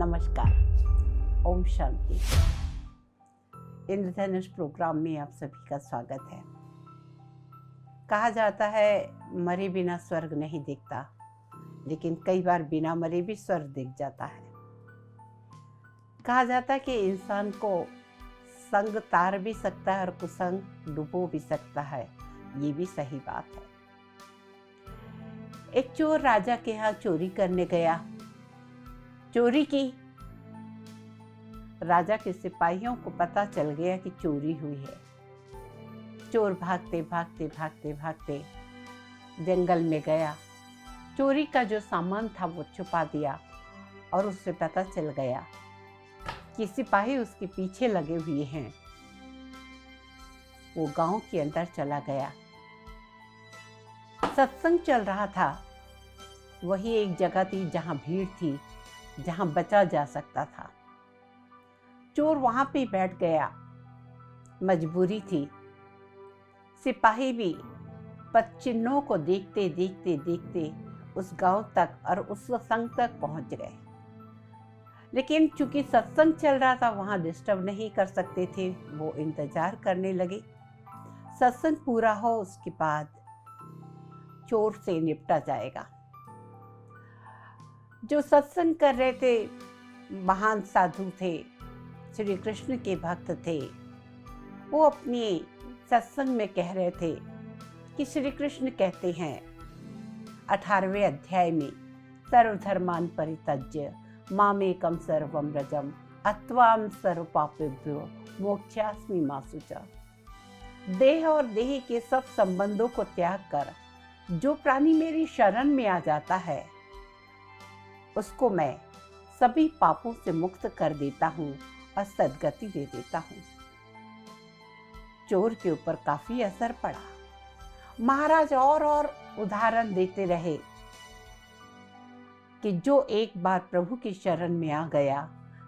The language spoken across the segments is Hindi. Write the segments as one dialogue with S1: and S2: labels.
S1: नमस्कार, ओम शांति। इंद्रधनुष प्रोग्राम में आप सभी का स्वागत है। कहा जाता है मरे बिना स्वर्ग नहीं दिखता, लेकिन कई बार बिना मरे भी स्वर्ग दिख जाता है। कहा जाता है कि इंसान को संग तार भी सकता है और कुसंग डुबो भी सकता है। ये भी सही बात है। एक चोर राजा के यहाँ चोरी करने गया, चोरी की। राजा के सिपाहियों को पता चल गया कि चोरी हुई है। चोर भागते भागते भागते भागते जंगल में गया, चोरी का जो सामान था वो छुपा दिया और उससे पता चल गया कि सिपाही उसके पीछे लगे हुए हैं। वो गांव के अंदर चला गया। सत्संग चल रहा था। वही एक जगह थी जहां भीड़ थी, जहां बचा जा सकता था। चोर वहां पे बैठ गया, मजबूरी थी। सिपाही भी पदचिन्हों को देखते देखते देखते उस गांव तक और उस सत्संग तक पहुंच गए। लेकिन चूंकि सत्संग चल रहा था, वहां डिस्टर्ब नहीं कर सकते थे। वो इंतजार करने लगे। सत्संग पूरा हो उसके बाद चोर से निपटा जाएगा। जो सत्संग कर रहे थे महान साधु थे, श्री कृष्ण के भक्त थे। वो अपने सत्संग में कह रहे थे कि श्री कृष्ण कहते हैं 18वें अध्याय में, सर्वधर्मान परित्यज्य मामेकं सर्वं व्रजम अत्वाम सर्व पापेभ्यो मोक्षास्मि मा शुचः। देह और देह के सब संबंधों को त्याग कर जो प्राणी मेरी शरण में आ जाता है, उसको मैं सभी पापों से मुक्त कर देता हूँ और सद्गति दे देता हूँ। चोर के ऊपर काफी असर पड़ा। महाराज और उदाहरण देते रहे कि जो एक बार प्रभु की शरण में आ गया,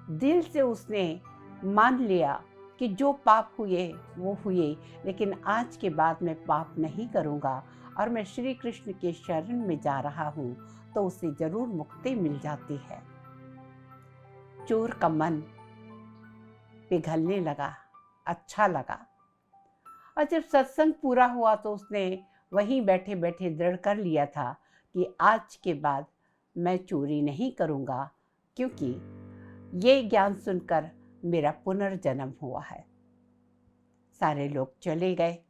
S1: दिल से उसने मान लिया कि जो पाप हुए वो हुए, लेकिन आज के बाद मैं पाप नहीं करूँगा और मैं श्री कृष्ण के शरण में जा रहा हूँ, तो उसे जरूर मुक्ति मिल जाती है। चोर का मन पिघलने लगा, अच्छा लगा। और जब सत्संग पूरा हुआ तो उसने वहीं बैठे बैठे दृढ़ कर लिया था कि आज के बाद मैं चोरी नहीं करूँगा, क्योंकि ये ज्ञान सुनकर मेरा पुनर्जन्म हुआ है। सारे लोग चले गए।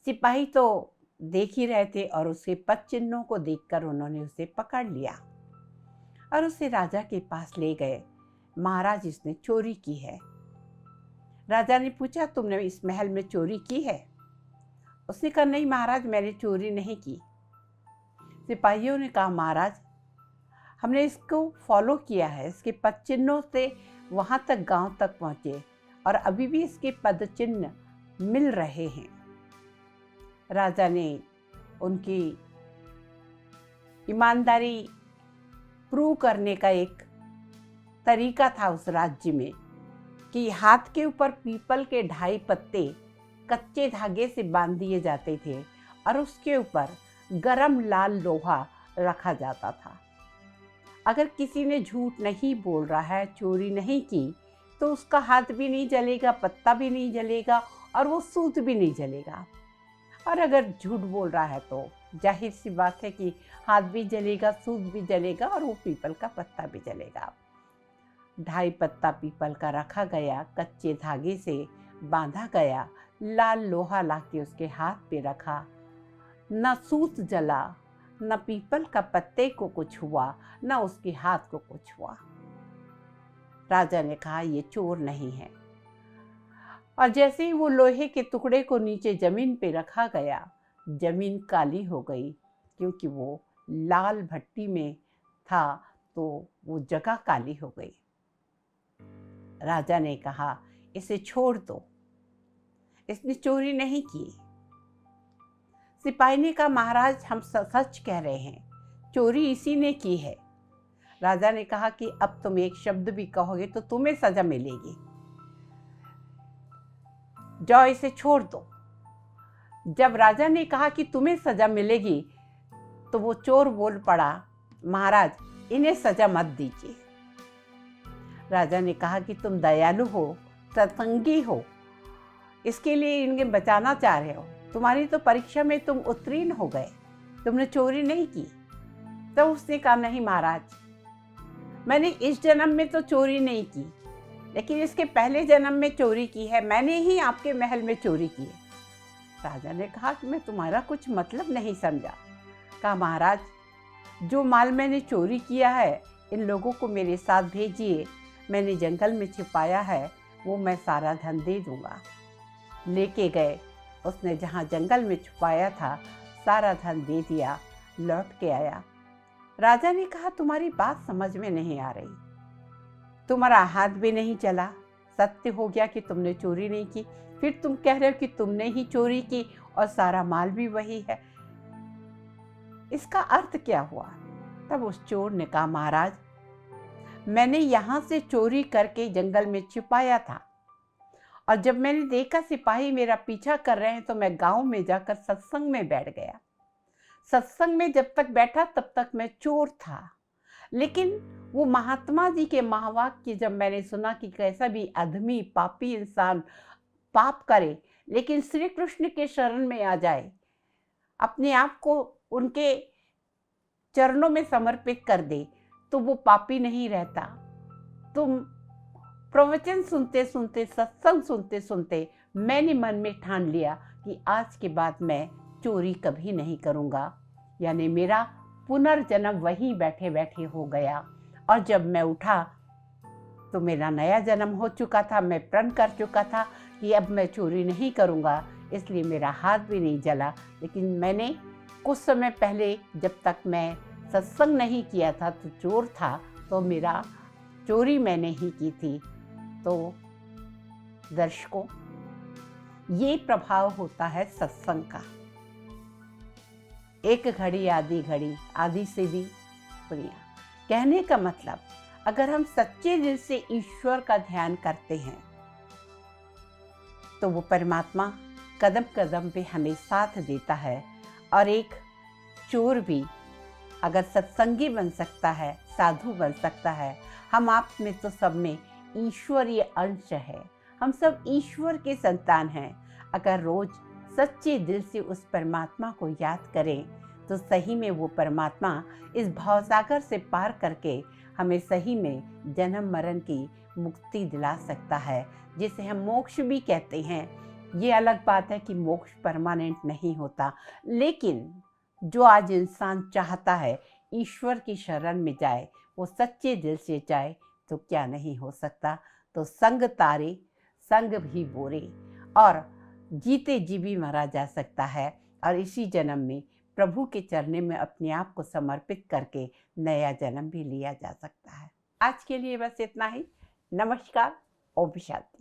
S1: सिपाही तो देख ही रहे थे और उसके पदचिन्हों को देखकर उन्होंने उसे पकड़ लिया और उसे राजा के पास ले गए। महाराज, इसने चोरी की है। राजा ने पूछा, तुमने इस महल में चोरी की है? उसने कहा, नहीं महाराज, मैंने चोरी नहीं की। सिपाहियों ने कहा, महाराज, हमने इसको फॉलो किया है, इसके पदचिन्हों से वहाँ तक गांव तक पहुँचे और अभी भी इसके पदचिन्ह मिल रहे हैं। राजा ने उनकी ईमानदारी प्रूव करने का एक तरीका था उस राज्य में कि हाथ के ऊपर पीपल के 2.5 पत्ते कच्चे धागे से बांध दिए जाते थे और उसके ऊपर गरम लाल लोहा रखा जाता था। अगर किसी ने झूठ नहीं बोल रहा है, चोरी नहीं की, तो उसका हाथ भी नहीं जलेगा, पत्ता भी नहीं जलेगा और वो सूत भी नहीं जलेगा। और अगर झूठ बोल रहा है तो जाहिर सी बात है कि हाथ भी जलेगा, सूत भी जलेगा और वो पीपल का पत्ता भी जलेगा। 2.5 पत्ता पीपल का रखा गया, कच्चे धागे से बांधा गया, लाल लोहा लाके उसके हाथ पे रखा। न सूत जला, न पीपल का पत्ते को कुछ हुआ, न उसके हाथ को कुछ हुआ। राजा ने कहा, ये चोर नहीं है। और जैसे ही वो लोहे के टुकड़े को नीचे जमीन पे रखा गया, जमीन काली हो गई, क्योंकि वो लाल भट्टी में था तो वो जगह काली हो गई। राजा ने कहा, इसे छोड़ दो, इसने चोरी नहीं की। सिपाही ने कहा, महाराज, हम सच कह रहे हैं, चोरी इसी ने की है। राजा ने कहा कि अब तुम एक शब्द भी कहोगे तो तुम्हें सजा मिलेगी, जाओ इसे छोड़ दो। जब राजा ने कहा कि तुम्हें सजा मिलेगी, तो वो चोर बोल पड़ा, महाराज, इन्हें सजा मत दीजिए। राजा ने कहा कि तुम दयालु हो, सत्संगी हो, इसके लिए इन्हें बचाना चाह रहे हो। तुम्हारी तो परीक्षा में तुम उत्तीर्ण हो गए, तुमने चोरी नहीं की। तब उसने कहा, नहीं महाराज, मैंने इस जन्म में तो चोरी नहीं की, लेकिन इसके पहले जन्म में चोरी की है। मैंने ही आपके महल में चोरी की है। राजा ने कहा कि मैं तुम्हारा कुछ मतलब नहीं समझा। कहा, महाराज, जो माल मैंने चोरी किया है, इन लोगों को मेरे साथ भेजिए। मैंने जंगल में छिपाया है, वो मैं सारा धन दे दूंगा। लेके गए। उसने जहाँ जंगल में छुपाया था सारा धन दे दिया, लौट के आया। राजा ने कहा, तुम्हारी बात समझ में नहीं आ रही, तुम्हारा हाथ भी नहीं चला, सत्य हो गया कि तुमने चोरी नहीं की, फिर तुम कह रहे हो कि तुमने ही चोरी की और सारा माल भी वही है, इसका अर्थ क्या हुआ? तब उस चोर ने कहा, महाराज, मैंने यहाँ से चोरी करके जंगल में छिपाया था, और जब मैंने देखा सिपाही मेरा पीछा कर रहे हैं तो मैं गांव में जाकर सत्संग में बैठ गया। सत्संग में जब तक बैठा तब तक मैं चोर था, लेकिन वो महात्मा जी के महावाक्य जब मैंने सुना कि कैसा भी आदमी पापी इंसान पाप करे लेकिन श्री कृष्ण के शरण में आ जाए, अपने आप को उनके चरणों में समर्पित कर दे, तो वो पापी नहीं रहता। तुम प्रवचन सुनते सुनते, सत्संग सुनते सुनते मैंने मन में ठान लिया कि आज के बाद मैं चोरी कभी नहीं करूँगा। यानी मेरा पुनर्जन्म वहीं बैठे बैठे हो गया, और जब मैं उठा तो मेरा नया जन्म हो चुका था। मैं प्रण कर चुका था कि अब मैं चोरी नहीं करूँगा, इसलिए मेरा हाथ भी नहीं जला। लेकिन मैंने कुछ समय पहले, जब तक मैं सत्संग नहीं किया था तो चोर था, तो मेरा चोरी मैंने ही की थी। तो दर्शकों, ये प्रभाव होता है सत्संग का। एक घड़ी आधी घड़ी, आधी से भी बढ़िया। कहने का मतलब, अगर हम सच्चे दिल से ईश्वर का ध्यान करते हैं तो वो परमात्मा कदम कदम पे हमें साथ देता है। और एक चोर भी अगर सत्संगी बन सकता है, साधु बन सकता है, हम आप में तो सब में ईश्वरीय अंश है, हम सब ईश्वर के संतान हैं। अगर रोज सच्चे दिल से उस परमात्मा को याद करें तो सही में वो परमात्मा इस भावसागर से पार करके हमें सही में जन्म मरण की मुक्ति दिला सकता है, जिसे हम मोक्ष भी कहते हैं। ये अलग बात है कि मोक्ष परमानेंट नहीं होता, लेकिन जो आज इंसान चाहता है ईश्वर की शरण में जाए, वो सच्चे दिल से जाए, तो क्या नहीं हो सकता। तो संग तारे संग भी बोरे, और जीते जी भी मरा जा सकता है, और इसी जन्म में प्रभु के चरणों में अपने आप को समर्पित करके नया जन्म भी लिया जा सकता है। आज के लिए बस इतना ही। नमस्कार। ओम शांति।